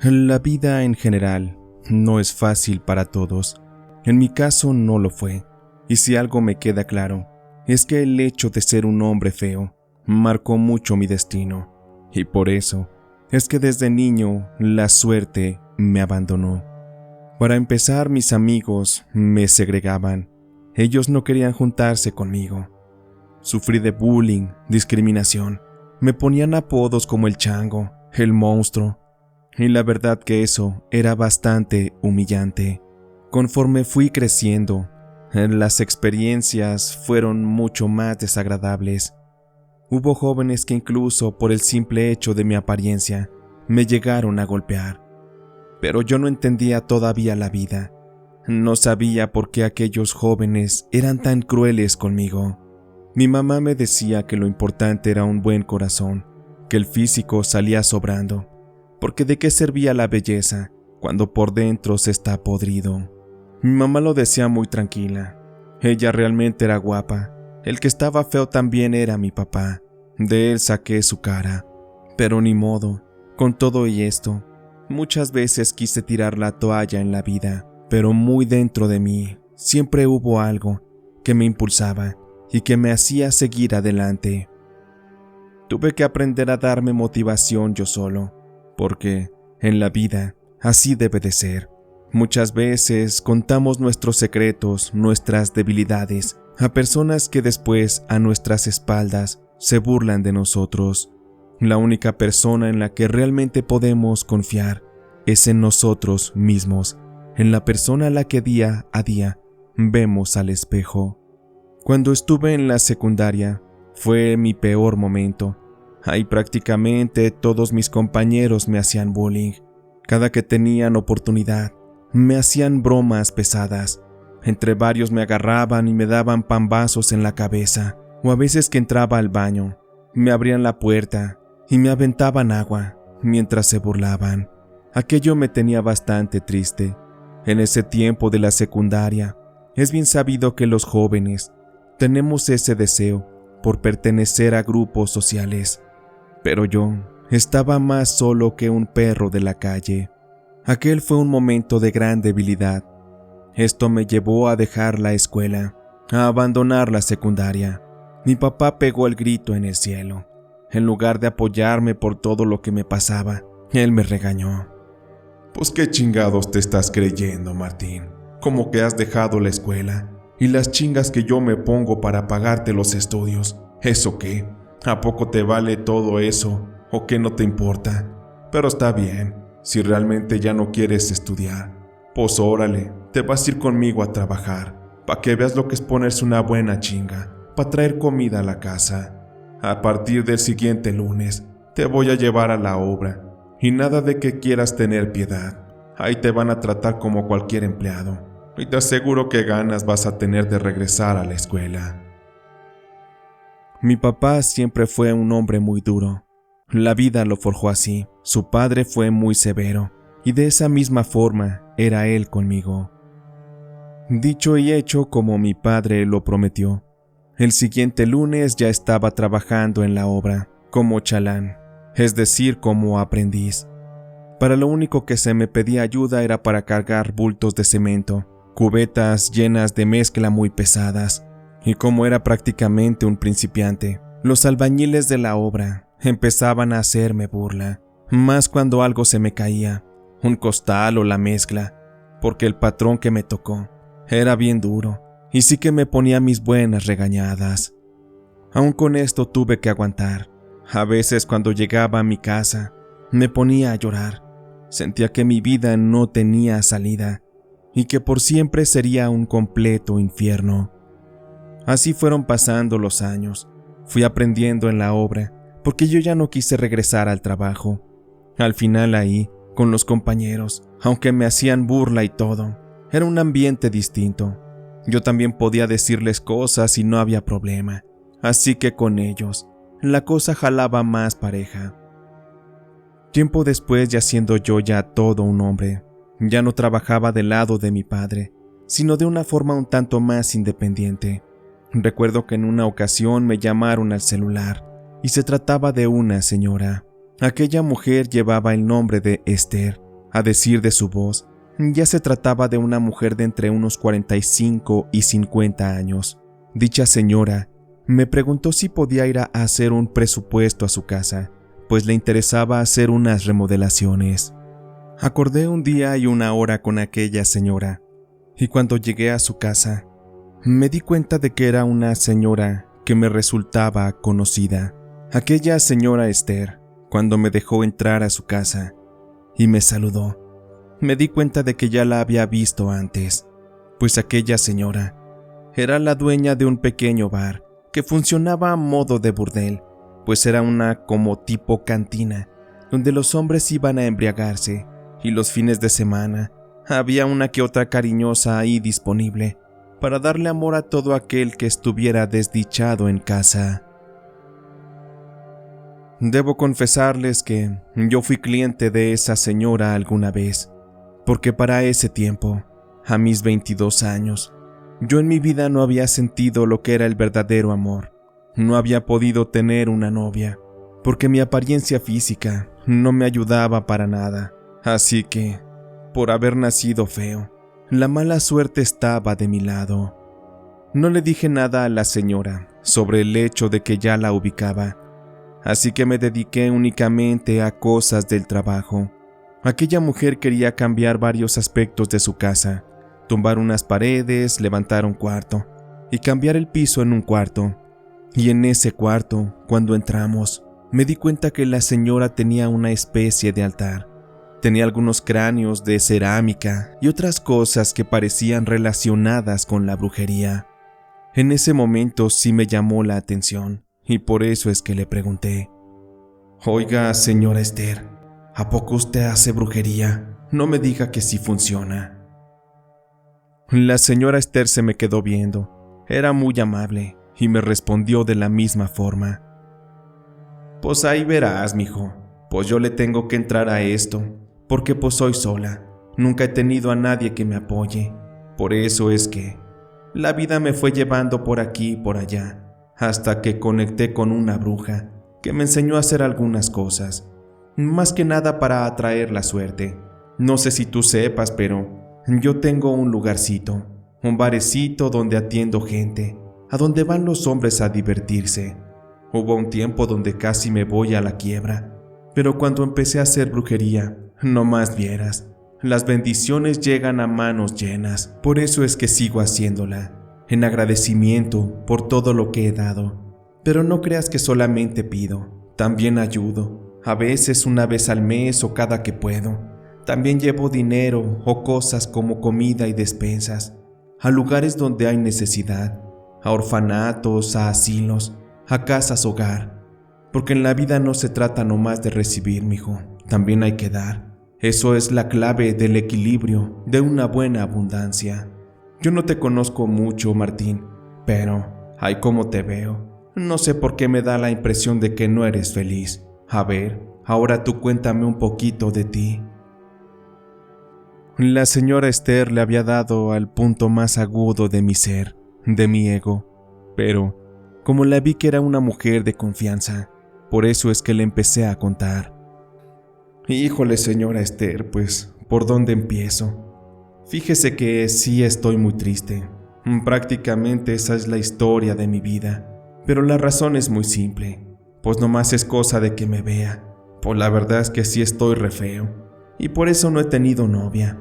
La vida en general no es fácil para todos. En mi caso no lo fue. Y si algo me queda claro, es que el hecho de ser un hombre feo marcó mucho mi destino. Y por eso es que desde niño la suerte me abandonó. Para empezar, mis amigos me segregaban. Ellos no querían juntarse conmigo. Sufrí de bullying, discriminación. Me ponían apodos como el chango, el monstruo. Y la verdad que eso era bastante humillante. Conforme fui creciendo, las experiencias fueron mucho más desagradables. Hubo jóvenes que incluso por el simple hecho de mi apariencia me llegaron a golpear. Pero yo no entendía todavía la vida. No sabía por qué aquellos jóvenes eran tan crueles conmigo. Mi mamá me decía que lo importante era un buen corazón, que el físico salía sobrando, porque de qué servía la belleza cuando por dentro se está podrido. Mi mamá lo decía muy tranquila. Ella realmente era guapa. El que estaba feo también era mi papá. De él saqué su cara. Pero ni modo. Con todo y esto, muchas veces quise tirar la toalla en la vida, pero muy dentro de mí siempre hubo algo que me impulsaba y que me hacía seguir adelante. Tuve que aprender a darme motivación yo solo, porque en la vida así debe de ser. Muchas veces contamos nuestros secretos, nuestras debilidades, a personas que después a nuestras espaldas se burlan de nosotros. La única persona en la que realmente podemos confiar es en nosotros mismos, en la persona a la que día a día vemos al espejo. Cuando estuve en la secundaria, fue mi peor momento. Ahí prácticamente todos mis compañeros me hacían bullying. Cada que tenían oportunidad, me hacían bromas pesadas. Entre varios me agarraban y me daban pambazos en la cabeza, o a veces que entraba al baño, me abrían la puerta y me aventaban agua mientras se burlaban. Aquello me tenía bastante triste. En ese tiempo de la secundaria, es bien sabido que los jóvenes tenemos ese deseo por pertenecer a grupos sociales. Pero yo estaba más solo que un perro de la calle. Aquel fue un momento de gran debilidad. Esto me llevó a dejar la escuela, a abandonar la secundaria. Mi papá pegó el grito en el cielo. En lugar de apoyarme por todo lo que me pasaba, él me regañó. Pues qué chingados te estás creyendo, Martín. Como que has dejado la escuela y las chingas que yo me pongo para pagarte los estudios. ¿Eso qué? ¿A poco te vale todo eso o qué no te importa? Pero está bien. Si realmente ya no quieres estudiar, pues órale, te vas a ir conmigo a trabajar, para que veas lo que es ponerse una buena chinga, para traer comida a la casa. A partir del siguiente lunes, te voy a llevar a la obra, y nada de que quieras tener piedad. Ahí te van a tratar como cualquier empleado, y te aseguro que ganas vas a tener de regresar a la escuela. Mi papá siempre fue un hombre muy duro. La vida lo forjó así. Su padre fue muy severo, y de esa misma forma era él conmigo. Dicho y hecho como mi padre lo prometió, el siguiente lunes ya estaba trabajando en la obra, como chalán, es decir, como aprendiz. Para lo único que se me pedía ayuda era para cargar bultos de cemento, cubetas llenas de mezcla muy pesadas, y como era prácticamente un principiante, los albañiles de la obra empezaban a hacerme burla, más cuando algo se me caía, un costal o la mezcla, porque el patrón que me tocó era bien duro y sí que me ponía mis buenas regañadas. Aún con esto tuve que aguantar. A veces cuando llegaba a mi casa me ponía a llorar. Sentía que mi vida no tenía salida y que por siempre sería un completo infierno. Así fueron pasando los años. Fui aprendiendo en la obra porque yo ya no quise regresar al trabajo. Al final ahí, con los compañeros, aunque me hacían burla y todo, era un ambiente distinto. Yo también podía decirles cosas y no había problema, así que con ellos, la cosa jalaba más pareja. Tiempo después, ya siendo yo ya todo un hombre, ya no trabajaba del lado de mi padre, sino de una forma un tanto más independiente. Recuerdo que en una ocasión me llamaron al celular, y se trataba de una señora. Aquella mujer llevaba el nombre de Esther A decir de su voz, ya se trataba de una mujer de entre unos 45 y 50 años. Dicha señora me preguntó si podía ir a hacer un presupuesto a su casa, pues le interesaba hacer unas remodelaciones. Acordé un día y una hora con aquella señora, y cuando llegué a su casa, me di cuenta de que era una señora que me resultaba conocida. Aquella señora Esther, cuando me dejó entrar a su casa y me saludó, me di cuenta de que ya la había visto antes, pues aquella señora era la dueña de un pequeño bar que funcionaba a modo de burdel, pues era una como tipo cantina, donde los hombres iban a embriagarse, y los fines de semana había una que otra cariñosa ahí disponible para darle amor a todo aquel que estuviera desdichado en casa. Debo confesarles que yo fui cliente de esa señora alguna vez, porque para ese tiempo, a mis 22 años, yo en mi vida no había sentido lo que era el verdadero amor. No había podido tener una novia, porque mi apariencia física no me ayudaba para nada. Así que, por haber nacido feo, la mala suerte estaba de mi lado. No le dije nada a la señora sobre el hecho de que ya la ubicaba, así que me dediqué únicamente a cosas del trabajo. Aquella mujer quería cambiar varios aspectos de su casa, tumbar unas paredes, levantar un cuarto y cambiar el piso en un cuarto. Y en ese cuarto, cuando entramos, me di cuenta que la señora tenía una especie de altar. Tenía algunos cráneos de cerámica y otras cosas que parecían relacionadas con la brujería. En ese momento sí me llamó la atención, y por eso es que le pregunté: «Oiga, señora Esther, ¿a poco usted hace brujería? No me diga que sí funciona». La señora Esther se me quedó viendo. Era muy amable y me respondió de la misma forma: «Pues ahí verás, mijo, pues yo le tengo que entrar a esto, porque pues soy sola, nunca he tenido a nadie que me apoye. Por eso es que la vida me fue llevando por aquí y por allá, hasta que conecté con una bruja que me enseñó a hacer algunas cosas, más que nada para atraer la suerte. No sé si tú sepas, pero yo tengo un lugarcito, un barecito donde atiendo gente, a donde van los hombres a divertirse. Hubo un tiempo donde casi me voy a la quiebra, pero cuando empecé a hacer brujería, no más vieras, las bendiciones llegan a manos llenas. Por eso es que sigo haciéndola, en agradecimiento por todo lo que he dado. Pero no creas que solamente pido, también ayudo, a veces una vez al mes o cada que puedo. También llevo dinero o cosas como comida y despensas a lugares donde hay necesidad, a orfanatos, a asilos, a casas hogar. Porque en la vida no se trata nomás de recibir, mijo, también hay que dar. Eso es la clave del equilibrio de una buena abundancia. Yo no te conozco mucho, Martín, pero ay, cómo te veo. No sé por qué me da la impresión de que no eres feliz. A ver, ahora tú cuéntame un poquito de ti». La señora Esther le había dado al punto más agudo de mi ser, de mi ego, pero como la vi que era una mujer de confianza, por eso es que le empecé a contar. «Híjole, señora Esther, pues, ¿por dónde empiezo? Fíjese que sí estoy muy triste. Prácticamente esa es la historia de mi vida, pero la razón es muy simple, pues nomás es cosa de que me vea. Pues la verdad es que sí estoy re feo, y por eso no he tenido novia.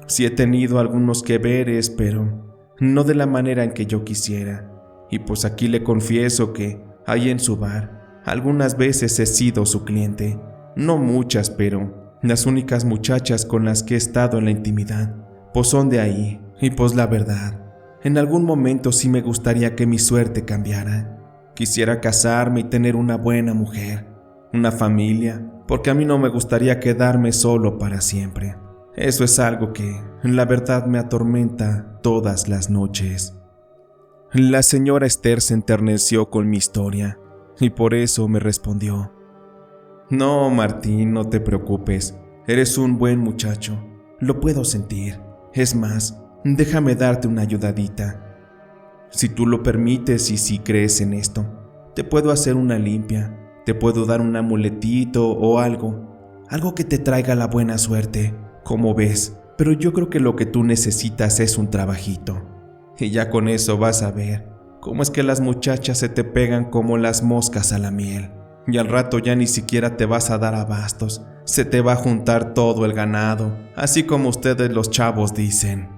Sí he tenido algunos que veres, pero no de la manera en que yo quisiera. Y pues aquí le confieso que ahí en su bar algunas veces he sido su cliente. No muchas, pero las únicas muchachas con las que he estado en la intimidad, pues son de ahí. Y pues la verdad, en algún momento sí me gustaría que mi suerte cambiara. Quisiera casarme y tener una buena mujer, una familia, porque a mí no me gustaría quedarme solo para siempre. Eso es algo que, la verdad, me atormenta todas las noches». La señora Esther se enterneció con mi historia, y por eso me respondió: «No, Martín, no te preocupes, eres un buen muchacho, lo puedo sentir. Es más, déjame darte una ayudadita. Si tú lo permites y si crees en esto, te puedo hacer una limpia, te puedo dar un amuletito o algo que te traiga la buena suerte. Como ves, pero yo creo que lo que tú necesitas es un trabajito. Y ya con eso vas a ver cómo es que las muchachas se te pegan como las moscas a la miel. Y al rato ya ni siquiera te vas a dar abastos, se te va a juntar todo el ganado, así como ustedes los chavos dicen.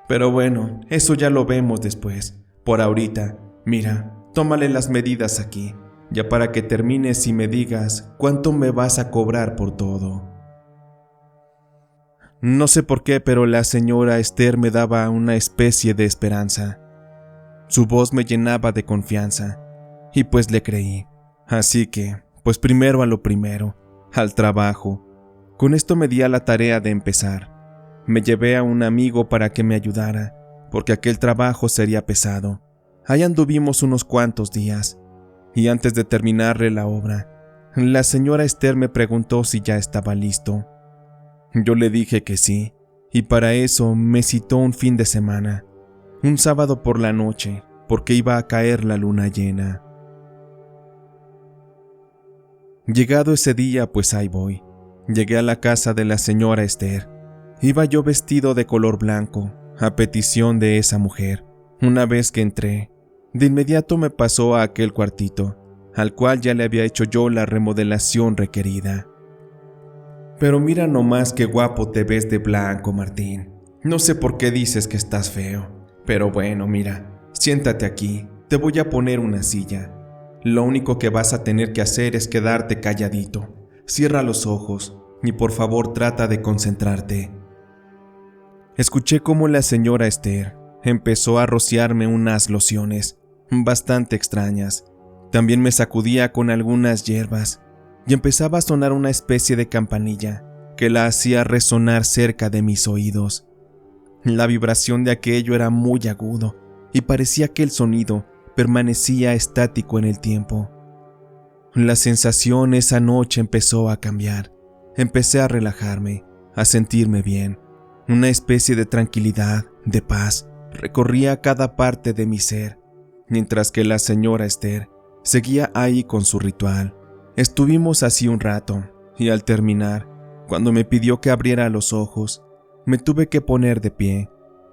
Pero bueno, eso ya lo vemos después. Por ahorita, mira, tómale las medidas aquí, ya para que termines y me digas cuánto me vas a cobrar por todo. No sé por qué, pero la señora Esther me daba una especie de esperanza. Su voz me llenaba de confianza, y pues le creí. Así que, pues primero a lo primero, al trabajo. Con esto me di a la tarea de empezar. Me llevé a un amigo para que me ayudara, porque aquel trabajo sería pesado. Ahí anduvimos unos cuantos días, y antes de terminarle la obra, la señora Esther me preguntó si ya estaba listo. Yo le dije que sí, y para eso me citó un fin de semana, un sábado por la noche, porque iba a caer la luna llena. Llegado ese día, pues ahí voy. Llegué a la casa de la señora Esther. Iba yo vestido de color blanco, a petición de esa mujer. Una vez que entré, de inmediato me pasó a aquel cuartito, al cual ya le había hecho yo la remodelación requerida. Pero mira nomás qué guapo te ves de blanco, Martín. No sé por qué dices que estás feo, pero bueno, mira, siéntate aquí, te voy a poner una silla. Lo único que vas a tener que hacer es quedarte calladito. Cierra los ojos y por favor trata de concentrarte. Escuché cómo la señora Esther empezó a rociarme unas lociones bastante extrañas. También me sacudía con algunas hierbas y empezaba a sonar una especie de campanilla que la hacía resonar cerca de mis oídos. La vibración de aquello era muy agudo y parecía que el sonido permanecía estático en el tiempo. La sensación esa noche empezó a cambiar. Empecé a relajarme, a sentirme bien. Una especie de tranquilidad, de paz, recorría cada parte de mi ser, mientras que la señora Esther seguía ahí con su ritual. Estuvimos así un rato, y al terminar, cuando me pidió que abriera los ojos, me tuve que poner de pie.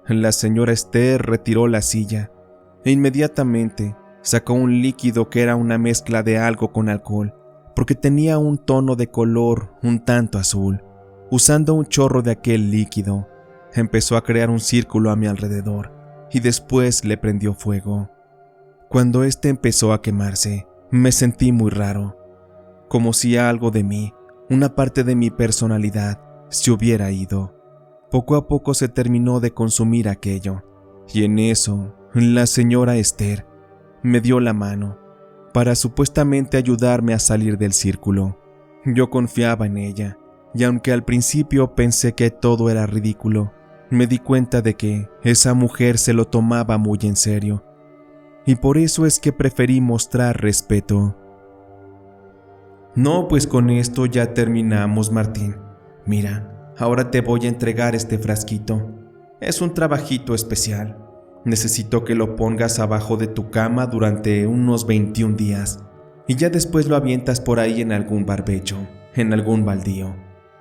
La señora Esther retiró la silla, e inmediatamente sacó un líquido que era una mezcla de algo con alcohol, porque tenía un tono de color un tanto azul. Usando un chorro de aquel líquido, empezó a crear un círculo a mi alrededor, y después le prendió fuego. Cuando este empezó a quemarse, me sentí muy raro, como si algo de mí, una parte de mi personalidad, se hubiera ido. Poco a poco se terminó de consumir aquello, y en eso, la señora Esther me dio la mano para supuestamente ayudarme a salir del círculo. Yo confiaba en ella, y aunque al principio pensé que todo era ridículo, me di cuenta de que esa mujer se lo tomaba muy en serio, y por eso es que preferí mostrar respeto. No, pues con esto ya terminamos, Martín. Mira, ahora te voy a entregar este frasquito. Es un trabajito especial. Necesito que lo pongas abajo de tu cama durante unos 21 días, y ya después lo avientas por ahí en algún barbecho, en algún baldío.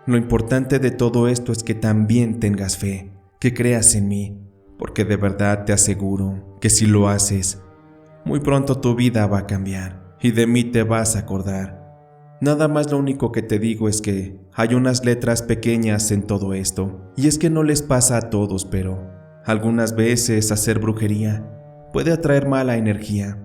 Lo importante de todo esto es que también tengas fe, que creas en mí, porque de verdad te aseguro que si lo haces, muy pronto tu vida va a cambiar y de mí te vas a acordar. Nada más lo único que te digo es que hay unas letras pequeñas en todo esto, y es que no les pasa a todos, pero algunas veces hacer brujería puede atraer mala energía,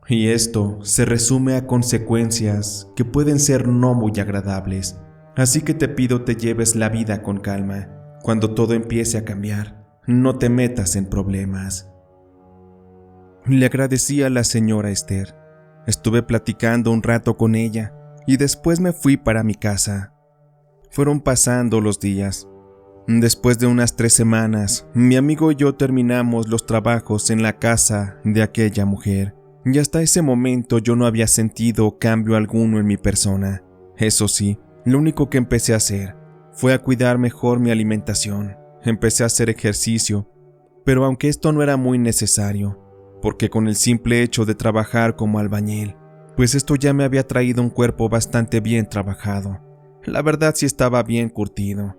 y esto se resume a consecuencias que pueden ser no muy agradables. Así que te pido te lleves la vida con calma. Cuando todo empiece a cambiar, no te metas en problemas. Le agradecí a la señora Esther. Estuve platicando un rato con ella y después me fui para mi casa. Fueron pasando los días. Después de unas 3 semanas, mi amigo y yo terminamos los trabajos en la casa de aquella mujer, y hasta ese momento yo no había sentido cambio alguno en mi persona. Eso sí, lo único que empecé a hacer fue a cuidar mejor mi alimentación. Empecé a hacer ejercicio, pero aunque esto no era muy necesario, porque con el simple hecho de trabajar como albañil, pues esto ya me había traído un cuerpo bastante bien trabajado. La verdad sí estaba bien curtido.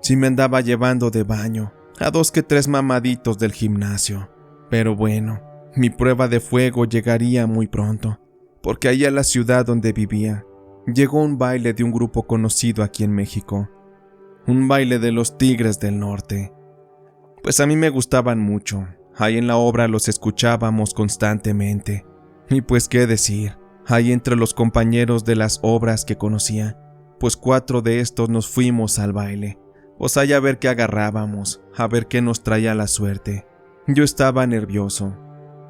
Sí me andaba llevando de baño a 2 que 3 mamaditos del gimnasio. Pero bueno, mi prueba de fuego llegaría muy pronto, porque ahí a la ciudad donde vivía, llegó un baile de un grupo conocido aquí en México. Un baile de los Tigres del Norte. Pues a mí me gustaban mucho. Ahí en la obra los escuchábamos constantemente. Y pues qué decir, ahí entre los compañeros de las obras que conocía, pues 4 de estos nos fuimos al baile. Pues allá a ver qué agarrábamos, a ver qué nos traía la suerte. Yo estaba nervioso.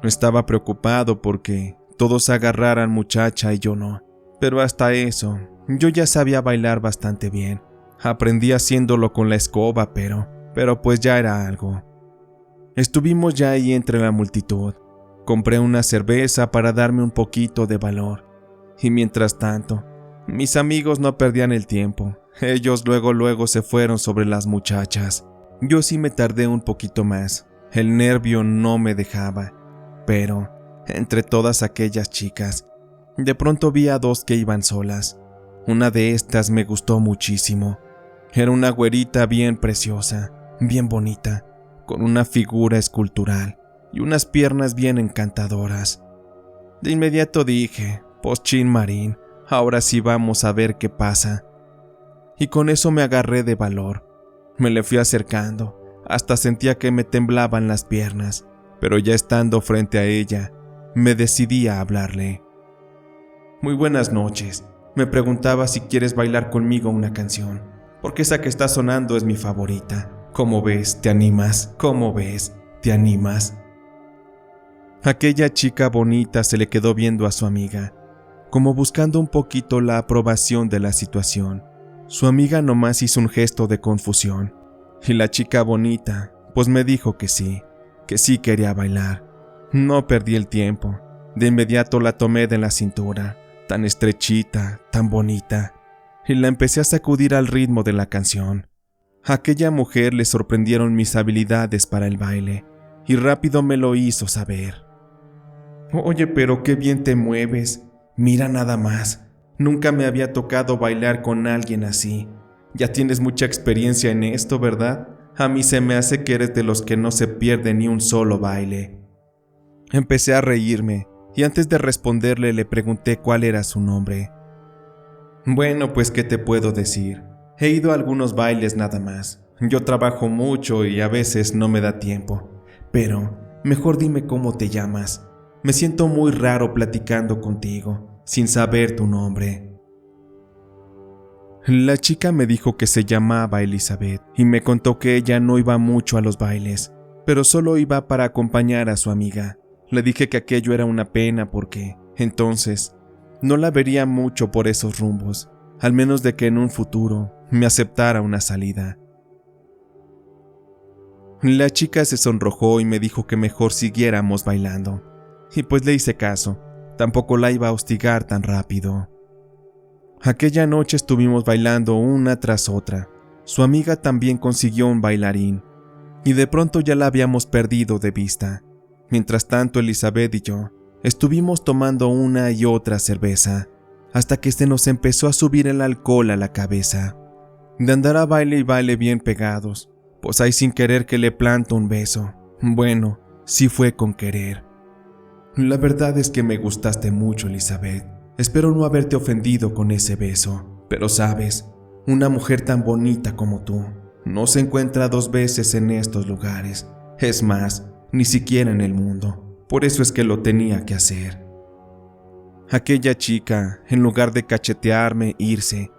Estaba preocupado porque todos agarraran muchacha y yo no. Pero hasta eso, yo ya sabía bailar bastante bien. Aprendí haciéndolo con la escoba, pero pues ya era algo. Estuvimos ya ahí entre la multitud. Compré una cerveza para darme un poquito de valor. Y mientras tanto, mis amigos no perdían el tiempo. Ellos luego se fueron sobre las muchachas. Yo sí me tardé un poquito más. El nervio no me dejaba. Pero, entre todas aquellas chicas, de pronto vi a 2 que iban solas. Una de estas me gustó muchísimo. Era una güerita bien preciosa, bien bonita, con una figura escultural y unas piernas bien encantadoras. De inmediato dije, pues chin Marín, ahora sí vamos a ver qué pasa. Y con eso me agarré de valor. Me le fui acercando, hasta sentía que me temblaban las piernas, pero ya estando frente a ella, me decidí a hablarle. Muy buenas noches, me preguntaba si quieres bailar conmigo una canción, porque esa que está sonando es mi favorita. ¿Cómo ves? ¿Te animas? ¿Cómo ves? ¿Te animas? Aquella chica bonita se le quedó viendo a su amiga, como buscando un poquito la aprobación de la situación. Su amiga nomás hizo un gesto de confusión, y la chica bonita, pues me dijo que sí quería bailar. No perdí el tiempo, de inmediato la tomé de la cintura, tan estrechita, tan bonita, y la empecé a sacudir al ritmo de la canción. A aquella mujer le sorprendieron mis habilidades para el baile, y rápido me lo hizo saber. Oye, pero qué bien te mueves, mira nada más, nunca me había tocado bailar con alguien así. Ya tienes mucha experiencia en esto, ¿verdad? A mí se me hace que eres de los que no se pierde ni un solo baile. Empecé a reírme, y antes de responderle le pregunté cuál era su nombre. Bueno, pues ¿qué te puedo decir? He ido a algunos bailes nada más. Yo trabajo mucho y a veces no me da tiempo. Pero, mejor dime cómo te llamas. Me siento muy raro platicando contigo, sin saber tu nombre. La chica me dijo que se llamaba Elizabeth y me contó que ella no iba mucho a los bailes, pero solo iba para acompañar a su amiga. Le dije que aquello era una pena porque, entonces, no la vería mucho por esos rumbos, al menos de que en un futuro me aceptara una salida. La chica se sonrojó y me dijo que mejor siguiéramos bailando, y pues le hice caso, tampoco la iba a hostigar tan rápido. Aquella noche estuvimos bailando una tras otra. Su amiga también consiguió un bailarín, y de pronto ya la habíamos perdido de vista. Mientras tanto, Elizabeth y yo estuvimos tomando una y otra cerveza, hasta que se nos empezó a subir el alcohol a la cabeza. De andar a baile y baile bien pegados, pues ahí sin querer que le planto un beso. Bueno, sí fue con querer. La verdad es que me gustaste mucho, Elizabeth. Espero no haberte ofendido con ese beso, pero sabes, una mujer tan bonita como tú no se encuentra 2 veces en estos lugares. Es más, ni siquiera en el mundo. Por eso es que lo tenía que hacer. Aquella chica, en lugar de cachetearme e irse,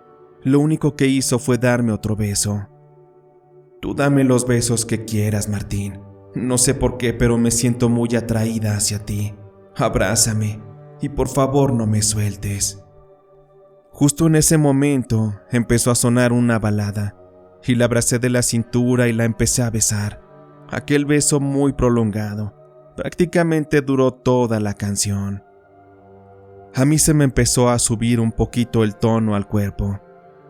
lo único que hizo fue darme otro beso. Tú dame los besos que quieras, Martín. No sé por qué, pero me siento muy atraída hacia ti. Abrázame y por favor no me sueltes. Justo en ese momento empezó a sonar una balada y la abracé de la cintura y la empecé a besar. Aquel beso muy prolongado, prácticamente duró toda la canción. A mí se me empezó a subir un poquito el tono al cuerpo,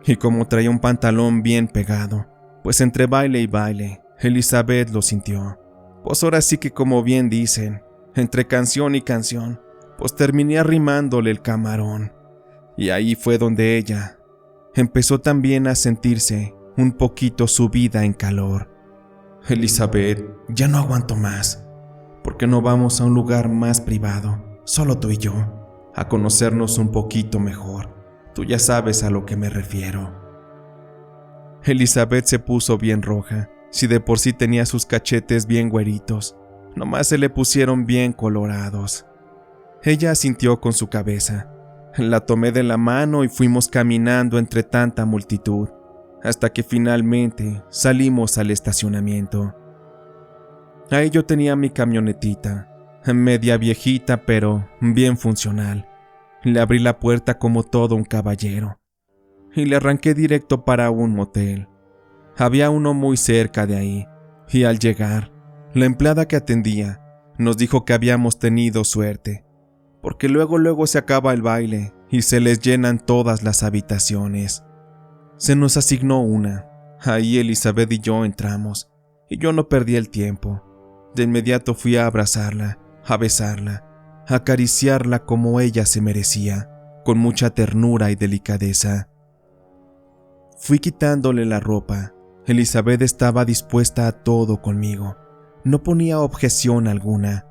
y como traía un pantalón bien pegado, pues entre baile y baile, Elizabeth lo sintió. Pues ahora sí que como bien dicen, entre canción y canción, pues terminé arrimándole el camarón. Y ahí fue donde ella empezó también a sentirse un poquito subida en calor. Elizabeth, ya no aguanto más. ¿Por qué no vamos a un lugar más privado, solo tú y yo, a conocernos un poquito mejor? Tú ya sabes a lo que me refiero. Elizabeth se puso bien roja. Si de por sí tenía sus cachetes bien güeritos, nomás se le pusieron bien colorados. Ella asintió con su cabeza. La tomé de la mano y fuimos caminando entre tanta multitud, hasta que finalmente salimos al estacionamiento. Ahí yo tenía mi camionetita, media viejita pero bien funcional. Le abrí la puerta como todo un caballero y le arranqué directo para un motel. Había uno muy cerca de ahí, y al llegar, la empleada que atendía nos dijo que habíamos tenido suerte, porque luego se acaba el baile y se les llenan todas las habitaciones. Se nos asignó una. Ahí Elizabeth y yo entramos, y yo no perdí el tiempo. De inmediato fui a abrazarla, a besarla, a acariciarla como ella se merecía, con mucha ternura y delicadeza. Fui quitándole la ropa. Elizabeth estaba dispuesta a todo conmigo. No ponía objeción alguna.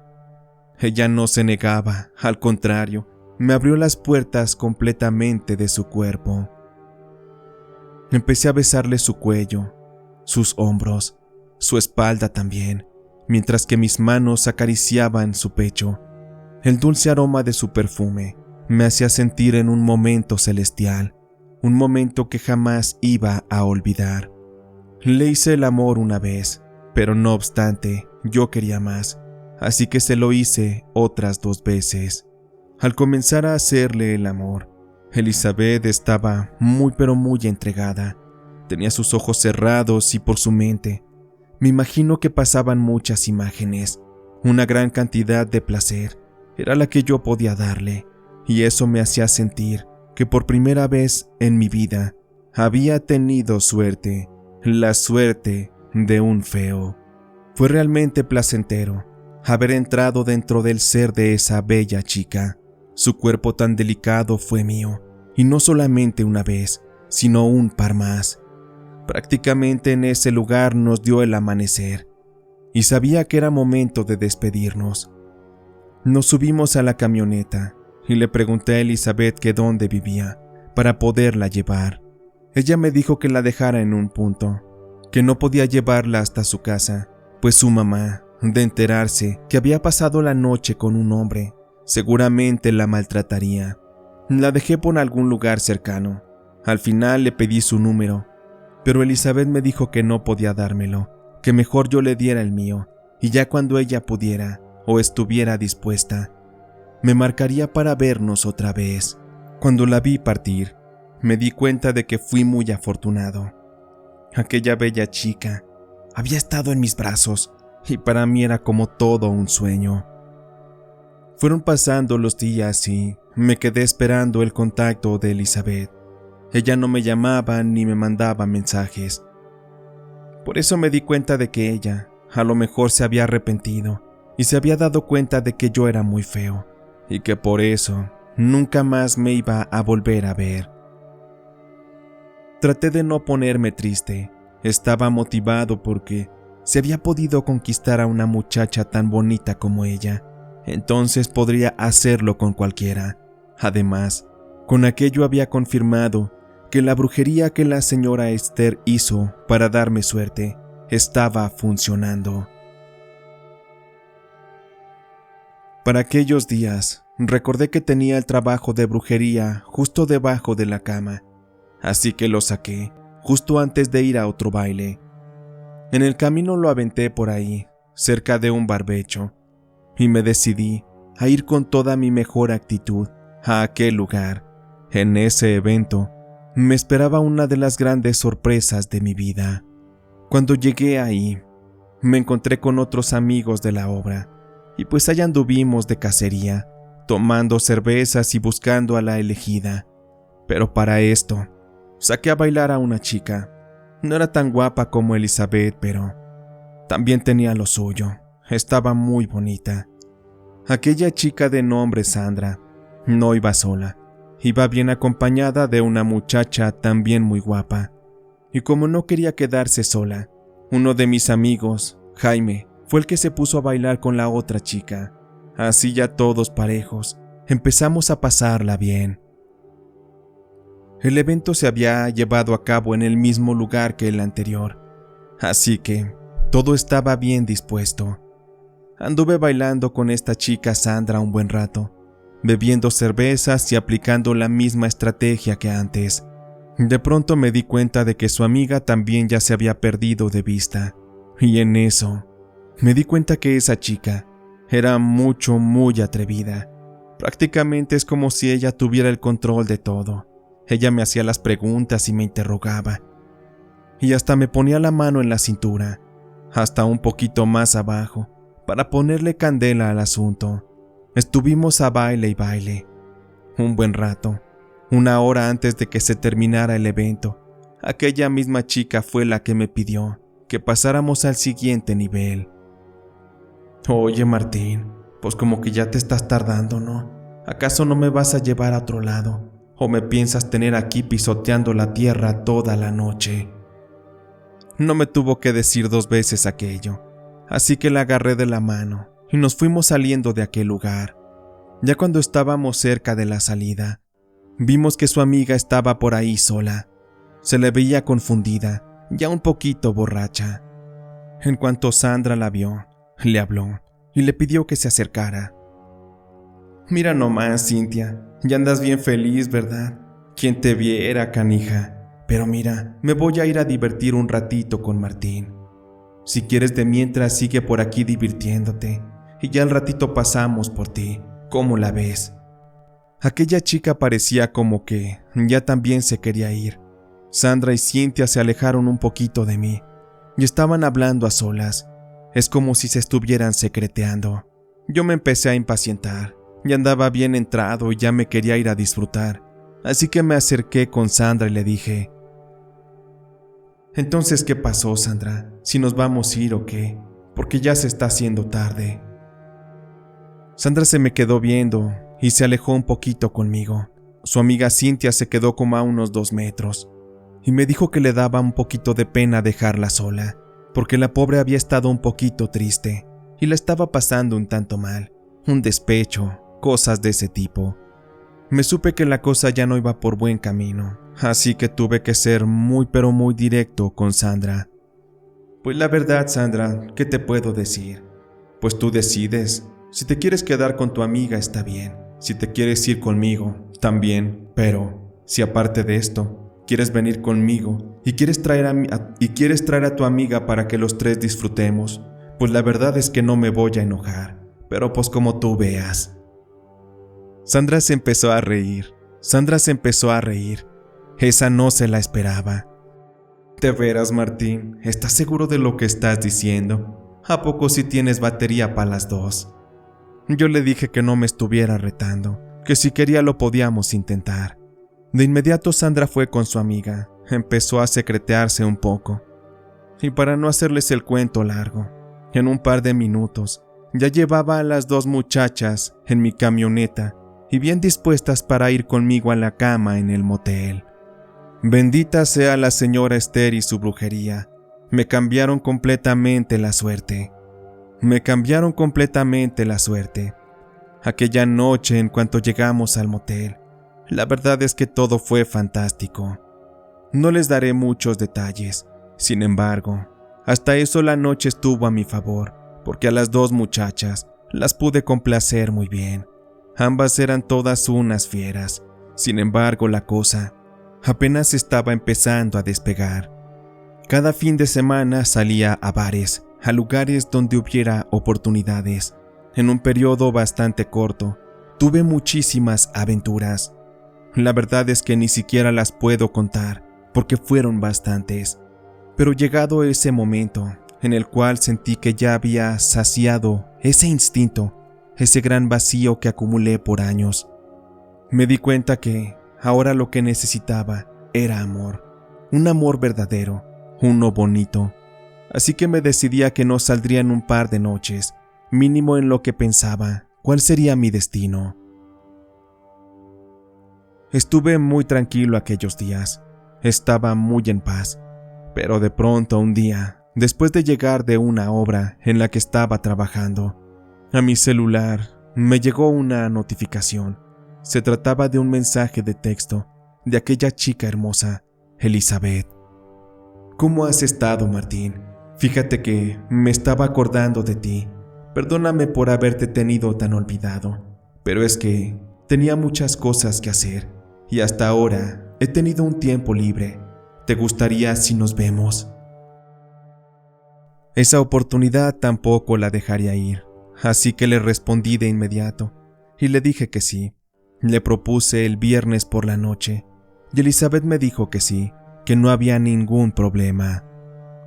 Ella no se negaba, al contrario, me abrió las puertas completamente de su cuerpo. Empecé a besarle su cuello, sus hombros, su espalda también, mientras que mis manos acariciaban su pecho. El dulce aroma de su perfume me hacía sentir en un momento celestial, un momento que jamás iba a olvidar. Le hice el amor una vez, pero no obstante, yo quería más, así que se lo hice otras 2 veces. Al comenzar a hacerle el amor, Elizabeth estaba muy entregada. Tenía sus ojos cerrados y por su mente, me imagino que pasaban muchas imágenes. Una gran cantidad de placer era la que yo podía darle, y eso me hacía sentir que por primera vez en mi vida había tenido suerte, la suerte de un feo. Fue realmente placentero haber entrado dentro del ser de esa bella chica. Su cuerpo tan delicado fue mío, y no solamente una vez, sino un par más. Prácticamente en ese lugar nos dio el amanecer, y sabía que era momento de despedirnos. Nos subimos a la camioneta, y le pregunté a Elizabeth que dónde vivía, para poderla llevar. Ella me dijo que la dejara en un punto, que no podía llevarla hasta su casa, pues su mamá, de enterarse que había pasado la noche con un hombre, seguramente la maltrataría. La dejé por algún lugar cercano. Al final le pedí su número, pero Elizabeth me dijo que no podía dármelo, que mejor yo le diera el mío, y ya cuando ella pudiera o estuviera dispuesta, me marcaría para vernos otra vez. Cuando la vi partir, me di cuenta de que fui muy afortunado. Aquella bella chica había estado en mis brazos, y para mí era como todo un sueño. Fueron pasando los días y me quedé esperando el contacto de Elizabeth. Ella no me llamaba ni me mandaba mensajes. Por eso me di cuenta de que ella, a lo mejor se había arrepentido y se había dado cuenta de que yo era muy feo y que por eso nunca más me iba a volver a ver. Traté de no ponerme triste. Estaba motivado porque si había podido conquistar a una muchacha tan bonita como ella, entonces podría hacerlo con cualquiera. Además, con aquello había confirmado que la brujería que la señora Esther hizo para darme suerte estaba funcionando. Para aquellos días, recordé que tenía el trabajo de brujería justo debajo de la cama, así que lo saqué justo antes de ir a otro baile. En el camino lo aventé por ahí, cerca de un barbecho, y me decidí a ir con toda mi mejor actitud a aquel lugar. En ese evento, me esperaba una de las grandes sorpresas de mi vida. Cuando llegué ahí, me encontré con otros amigos de la obra, y pues allá anduvimos de cacería, tomando cervezas y buscando a la elegida. Pero para esto, saqué a bailar a una chica. No era tan guapa como Elizabeth, pero también tenía lo suyo. Estaba muy bonita. Aquella chica de nombre Sandra no iba sola. Iba bien acompañada de una muchacha también muy guapa. y como no quería quedarse sola, uno de mis amigos, Jaime, fue el que se puso a bailar con la otra chica. Así ya todos parejos, empezamos a pasarla bien. El evento se había llevado a cabo en el mismo lugar que el anterior, así que todo estaba bien dispuesto. Anduve bailando con esta chica Sandra un buen rato, bebiendo cervezas y aplicando la misma estrategia que antes. De pronto me di cuenta de que su amiga también ya se había perdido de vista, y en eso me di cuenta que esa chica era muy atrevida. Prácticamente es como si ella tuviera el control de todo. Ella me hacía las preguntas y me interrogaba, y hasta me ponía la mano en la cintura, hasta un poquito más abajo, para ponerle candela al asunto. Estuvimos a baile y baile, un buen rato. 1 hora antes de que se terminara el evento, aquella misma chica fue la que me pidió que pasáramos al siguiente nivel. Oye, Martín, pues como que ya te estás tardando, ¿no? ¿Acaso no me vas a llevar a otro lado? ¿O me piensas tener aquí pisoteando la tierra toda la noche? No me tuvo que decir 2 veces aquello, así que la agarré de la mano y nos fuimos saliendo de aquel lugar. Ya cuando estábamos cerca de la salida, vimos que su amiga estaba por ahí sola. Se le veía confundida, ya un poquito borracha. En cuanto Sandra la vio, le habló y le pidió que se acercara. Mira nomás, Cintia, ya andas bien feliz, ¿verdad? Quien te viera, canija. Pero mira, me voy a ir a divertir un ratito con Martín. Si quieres de mientras sigue por aquí divirtiéndote, y ya al ratito pasamos por ti. ¿Cómo la ves? Aquella chica parecía como que ya también se quería ir. Sandra y Cintia se alejaron un poquito de mí, y estaban hablando a solas. Es como si se estuvieran secreteando. Yo me empecé a impacientar. Ya andaba bien entrado y ya me quería ir a disfrutar, así que me acerqué con Sandra y le dije: «Entonces, ¿qué pasó, Sandra? ¿Si nos vamos a ir o qué? Porque ya se está haciendo tarde». Sandra se me quedó viendo y se alejó un poquito conmigo. Su amiga Cintia se quedó como a unos 2 metros y me dijo que le daba un poquito de pena dejarla sola, porque la pobre había estado un poquito triste y la estaba pasando un tanto mal, un despecho, cosas de ese tipo. Me supe que la cosa ya no iba por buen camino, así que tuve que ser muy pero muy directo con Sandra. Pues la verdad, Sandra, ¿qué te puedo decir? Pues tú decides. Si te quieres quedar con tu amiga está bien, si te quieres ir conmigo también, pero si aparte de esto quieres venir conmigo y quieres traer a tu amiga para que los 3 disfrutemos, pues la verdad es que no me voy a enojar, pero pues como tú veas. Sandra se empezó a reír. Esa no se la esperaba. ¿De veras, Martín? ¿Estás seguro de lo que estás diciendo? ¿A poco sí tienes batería para las 2? Yo le dije que no me estuviera retando, que si quería lo podíamos intentar. De inmediato Sandra fue con su amiga, empezó a secretearse un poco. Y para no hacerles el cuento largo, en un par de minutos ya llevaba a las 2 muchachas en mi camioneta y bien dispuestas para ir conmigo a la cama en el motel. Bendita sea la señora Esther y su brujería. Me cambiaron completamente la suerte. Aquella noche, en cuanto llegamos al motel, la verdad es que todo fue fantástico. No les daré muchos detalles. Sin embargo, hasta eso la noche estuvo a mi favor, porque a las 2 muchachas las pude complacer muy bien. Ambas eran todas unas fieras. Sin embargo, la cosa apenas estaba empezando a despegar. Cada fin de semana salía a bares, a lugares donde hubiera oportunidades. En un periodo bastante corto, tuve muchísimas aventuras. La verdad es que ni siquiera las puedo contar, porque fueron bastantes. Pero llegado ese momento, en el cual sentí que ya había saciado ese instinto, ese gran vacío que acumulé por años, me di cuenta que ahora lo que necesitaba era amor, un amor verdadero, uno bonito. Así que me decidí a que no saldría en un par de noches, mínimo en lo que pensaba cuál sería mi destino. Estuve muy tranquilo aquellos días, estaba muy en paz. Pero de pronto un día, después de llegar de una obra en la que estaba trabajando, a mi celular me llegó una notificación. Se trataba de un mensaje de texto de aquella chica hermosa, Elizabeth. ¿Cómo has estado, Martín? Fíjate que me estaba acordando de ti. Perdóname por haberte tenido tan olvidado, pero es que tenía muchas cosas que hacer y hasta ahora he tenido un tiempo libre. ¿Te gustaría si nos vemos? Esa oportunidad tampoco la dejaría ir, así que le respondí de inmediato y le dije que sí. Le propuse el viernes por la noche y Elizabeth me dijo que sí, que no había ningún problema.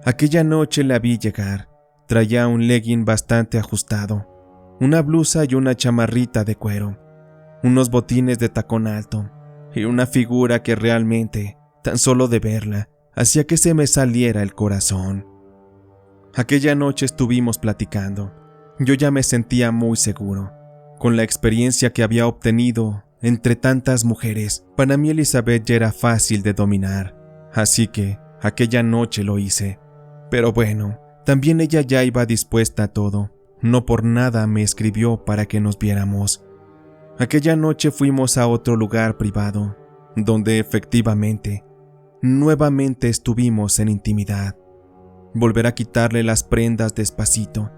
Aquella noche la vi llegar. Traía un legging bastante ajustado, una blusa y una chamarrita de cuero, unos botines de tacón alto y una figura que realmente, tan solo de verla, hacía que se me saliera el corazón. Aquella noche estuvimos platicando. Yo ya me sentía muy seguro. Con la experiencia que había obtenido entre tantas mujeres, para mí Elizabeth ya era fácil de dominar, así que aquella noche lo hice. Pero bueno, también ella ya iba dispuesta a todo. No por nada me escribió para que nos viéramos. Aquella noche fuimos a otro lugar privado, donde efectivamente, nuevamente estuvimos en intimidad. Volver a quitarle las prendas despacito,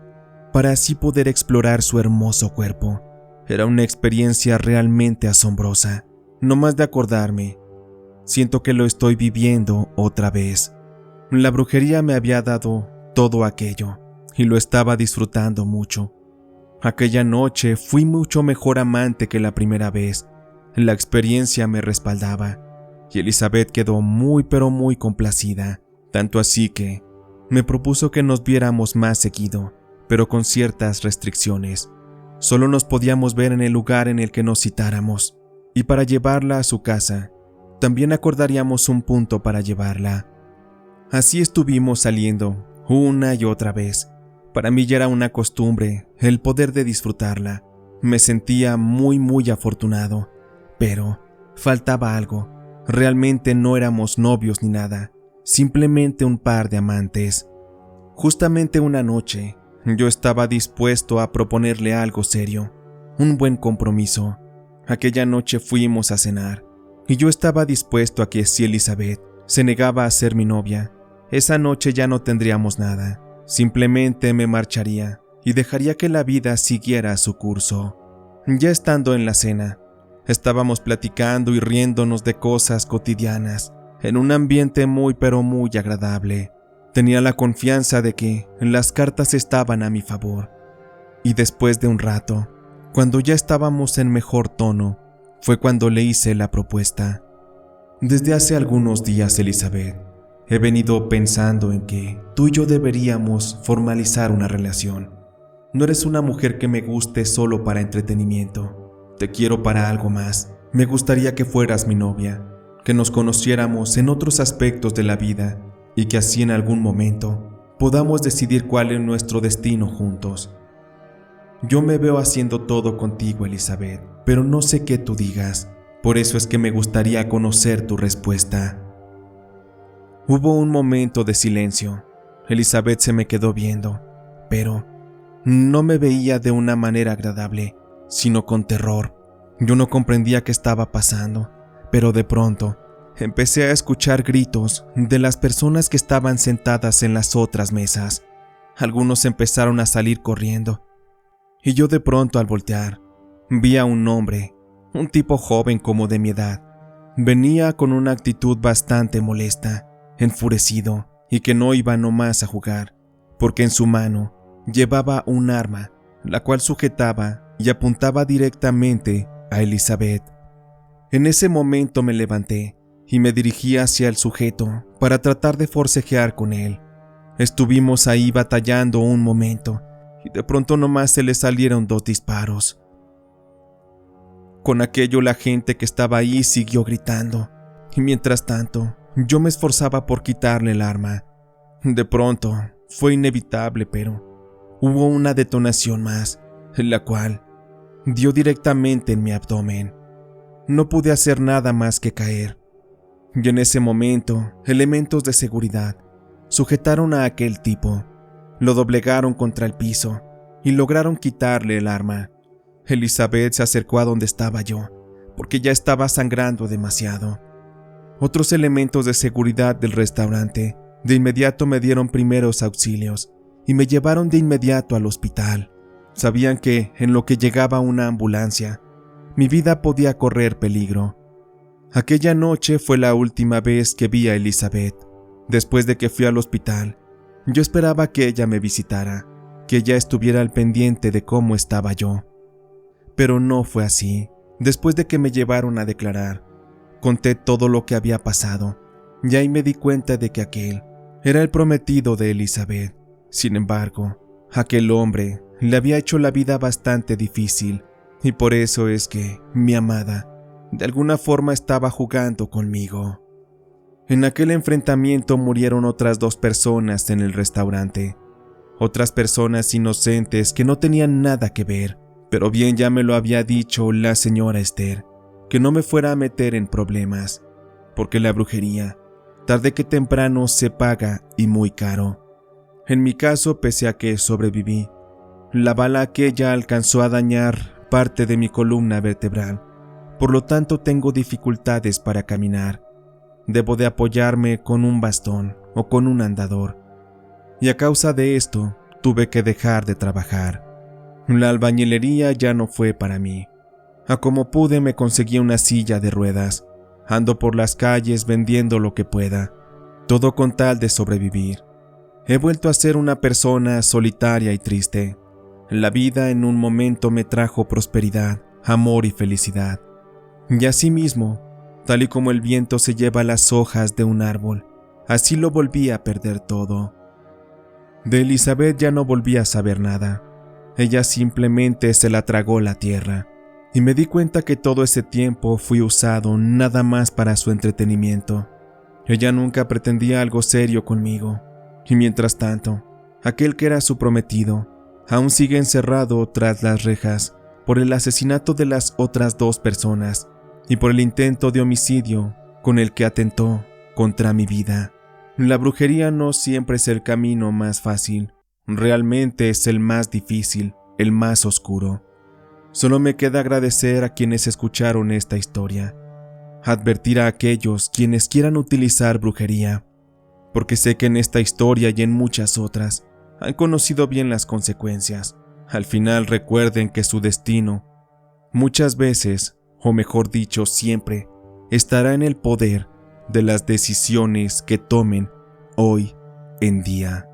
para así poder explorar su hermoso cuerpo. Era una experiencia realmente asombrosa. No más de acordarme, siento que lo estoy viviendo otra vez. La brujería me había dado todo aquello y lo estaba disfrutando mucho. Aquella noche fui mucho mejor amante que la primera vez. La experiencia me respaldaba y Elizabeth quedó muy pero muy complacida, tanto así que me propuso que nos viéramos más seguido, pero con ciertas restricciones. Solo nos podíamos ver en el lugar en el que nos citáramos, y para llevarla a su casa, también acordaríamos un punto para llevarla. Así estuvimos saliendo una y otra vez. Para mí ya era una costumbre el poder de disfrutarla. Me sentía muy afortunado, pero faltaba algo. Realmente no éramos novios ni nada, simplemente un par de amantes. Justamente una noche, yo estaba dispuesto a proponerle algo serio, un buen compromiso. Aquella noche fuimos a cenar, y yo estaba dispuesto a que si Elizabeth se negaba a ser mi novia, esa noche ya no tendríamos nada. Simplemente me marcharía y dejaría que la vida siguiera su curso. Ya estando en la cena, estábamos platicando y riéndonos de cosas cotidianas, en un ambiente muy pero muy agradable. Tenía la confianza de que las cartas estaban a mi favor. Y después de un rato, cuando ya estábamos en mejor tono, fue cuando le hice la propuesta. Desde hace algunos días, Elizabeth, he venido pensando en que tú y yo deberíamos formalizar una relación. No eres una mujer que me guste solo para entretenimiento. Te quiero para algo más. Me gustaría que fueras mi novia, que nos conociéramos en otros aspectos de la vida y que así en algún momento podamos decidir cuál es nuestro destino juntos. Yo me veo haciendo todo contigo, Elizabeth, pero no sé qué tú digas. Por eso es que me gustaría conocer tu respuesta. Hubo un momento de silencio. Elizabeth se me quedó viendo, pero no me veía de una manera agradable, sino con terror. Yo no comprendía qué estaba pasando, pero de pronto empecé a escuchar gritos de las personas que estaban sentadas en las otras mesas. Algunos empezaron a salir corriendo, y yo de pronto al voltear, vi a un hombre, un tipo joven como de mi edad. Venía con una actitud bastante molesta, enfurecido, y que no iba nomás a jugar, porque en su mano llevaba un arma, la cual sujetaba y apuntaba directamente a Elizabeth. En ese momento me levanté y me dirigí hacia el sujeto para tratar de forcejear con él. Estuvimos ahí batallando un momento y de pronto nomás se le salieron 2 disparos. Con aquello la gente que estaba ahí siguió gritando y mientras tanto yo me esforzaba por quitarle el arma. De pronto fue inevitable, pero hubo una detonación más, la cual dio directamente en mi abdomen. No pude hacer nada más que caer. Y en ese momento, elementos de seguridad sujetaron a aquel tipo, lo doblegaron contra el piso y lograron quitarle el arma. Elizabeth se acercó a donde estaba yo, porque ya estaba sangrando demasiado. Otros elementos de seguridad del restaurante de inmediato me dieron primeros auxilios y me llevaron de inmediato al hospital. Sabían que, en lo que llegaba una ambulancia, mi vida podía correr peligro. Aquella noche fue la última vez que vi a Elizabeth. Después de que fui al hospital, yo esperaba que ella me visitara, que ella estuviera al pendiente de cómo estaba yo. Pero no fue así. Después de que me llevaron a declarar, conté todo lo que había pasado, y ahí me di cuenta de que aquel era el prometido de Elizabeth. Sin embargo, aquel hombre le había hecho la vida bastante difícil, y por eso es que mi amada, de alguna forma, estaba jugando conmigo. En aquel enfrentamiento murieron otras 2 personas en el restaurante, otras personas inocentes que no tenían nada que ver, pero bien ya me lo había dicho la señora Esther, que no me fuera a meter en problemas, porque la brujería, tarde que temprano, se paga y muy caro. En mi caso, pese a que sobreviví, la bala aquella alcanzó a dañar parte de mi columna vertebral, por lo tanto tengo dificultades para caminar. Debo de apoyarme con un bastón o con un andador, y a causa de esto tuve que dejar de trabajar. La albañilería ya no fue para mí. A como pude me conseguí una silla de ruedas. Ando por las calles vendiendo lo que pueda, todo con tal de sobrevivir. He vuelto a ser una persona solitaria y triste. La vida en un momento me trajo prosperidad, amor y felicidad. Y asimismo, tal y como el viento se lleva las hojas de un árbol, así lo volví a perder todo. De Elizabeth ya no volví a saber nada. Ella simplemente se la tragó la tierra, y me di cuenta que todo ese tiempo fui usado nada más para su entretenimiento. Ella nunca pretendía algo serio conmigo, y mientras tanto, aquel que era su prometido aún sigue encerrado tras las rejas por el asesinato de las otras 2 personas y por el intento de homicidio con el que atentó contra mi vida. La brujería no siempre es el camino más fácil, realmente es el más difícil, el más oscuro. Solo me queda agradecer a quienes escucharon esta historia, advertir a aquellos quienes quieran utilizar brujería, porque sé que en esta historia y en muchas otras han conocido bien las consecuencias. Al final recuerden que su destino, muchas veces, o mejor dicho siempre, estará en el poder de las decisiones que tomen hoy en día.